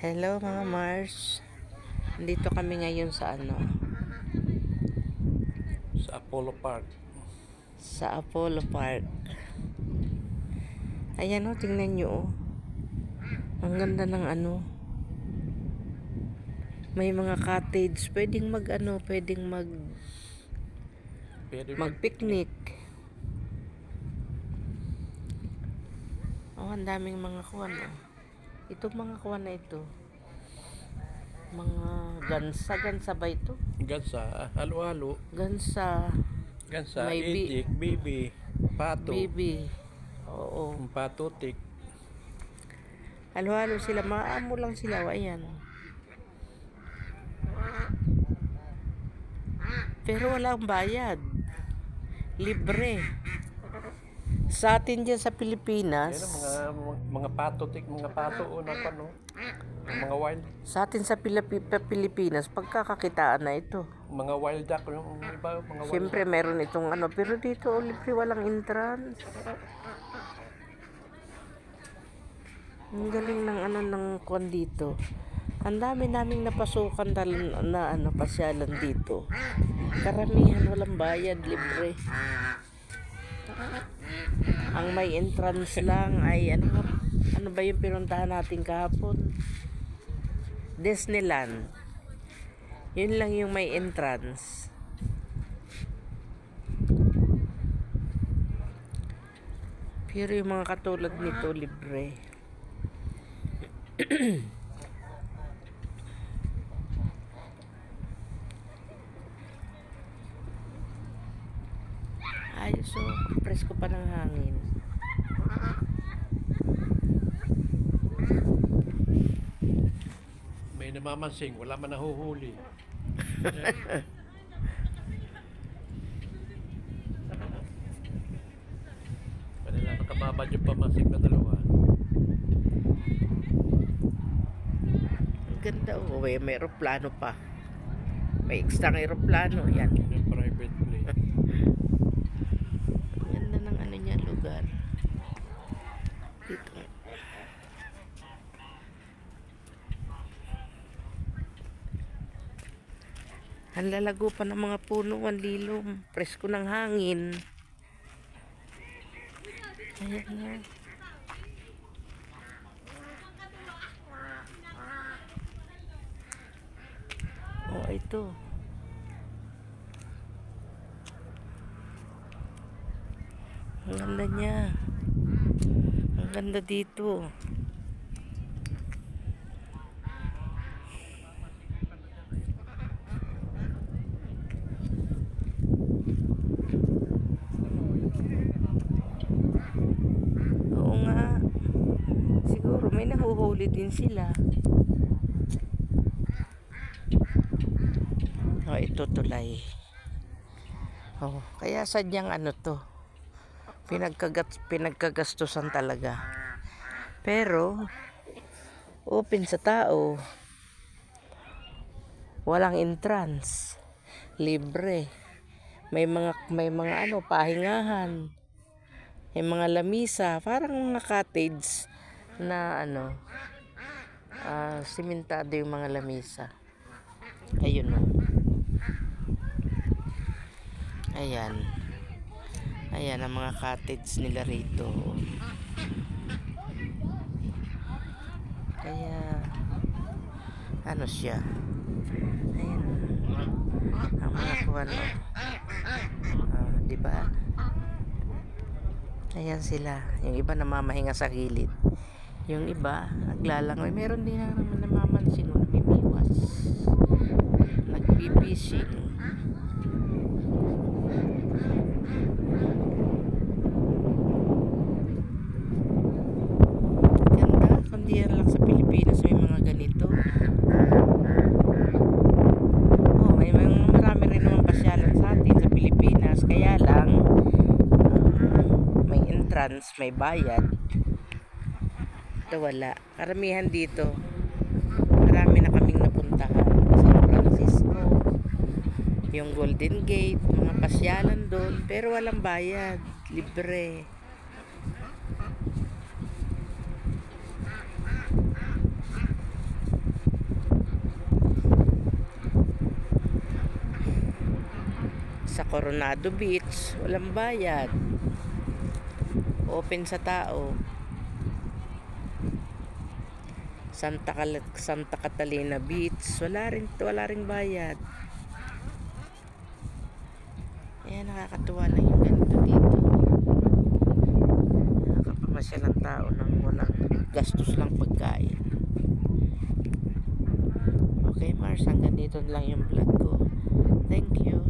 Hello mga Mars. Dito kami ngayon sa Sa Apollo Park. Sa Apollo Park. Ayan o, tingnan nyo o. Ang ganda ng may mga cottage. Pwedeng mag-picnic. Oh, ang daming mga kuwan o. Itong mga kuwan na ito. Mga gansa ba ito? Gansa, halo-halo. Gansa, may itik, bibi, pato. Bibi. Oo. Patutik. Halo-halo sila, maamo lang sila, ayan. Pero walang bayad. Libre. Sa atin dyan sa Pilipinas, mga patutik, mga pato o mga wild. sa atin sa Pilipinas, pagkakakitaan na ito. Mga wild duck, yung iba, mga Siyempre meron itong pero dito libre, walang entrance. Ang galing ng ng kwan dito. Ang dami naming napasukan na pasyalan dito. Karamihan walang bayad, libre. Ang may entrance lang ay ano ba yung pinuntahan natin kahapon? Disneyland. Yun lang yung may entrance. Pero yung mga katulad nito, libre. Ayos o, presko pa ng hangin. May namamansing, wala man nahuhuli. Kanila nakababad yung pamansing na dalawa. Ang ganda o, may aeroplano pa. May extra aeroplano, yan. Yung private plane. Ganda ng niya lugar. Dito. Ang lalago pa ng mga puno, ang lilom. Presko ng hangin. Ayan na. Oh, ito. Ang ganda niya. Ang ganda dito. Oo nga. Siguro may nahuhuli din sila. Oh, ito tulay. Oh, kaya sadyang to. Pinagkagastusan talaga. Pero open sa tao. Walang entrance. Libre. May mga pahingahan. May mga lamisa, parang mga cottage na simentado yung mga lamisa. Ayun o. Ayan. Ayan ang mga cottage nila rito. Kaya siya. Ayan. Ang mga kuwan o. Diba? Ayan sila. Yung iba namamahinga sa gilid. Yung iba naglalangoy. Meron din naman namamansin o namimiwas. Nagpipishing. Ganda. Kundi yan lang sa Pilipinas may mga ganito. Oh, may marami rin naman pasyalan sa atin sa Pilipinas. Kaya lang may entrance, may bayad. Ito wala. Karamihan dito. Marami na kaming napuntahan. San Francisco, yung Golden Gate, mga pasyalan doon. Pero walang bayad. Libre. Sa Coronado Beach, walang bayad. Open sa tao. Santa Catalina Beach, wala ring bayad. Ayan, nakakatuwa lang yung ganito dito. Nakakapamasyal ang tao ng walang gastos lang pagkain. Okay, Mars, hanggang dito lang yung vlog ko. Thank you.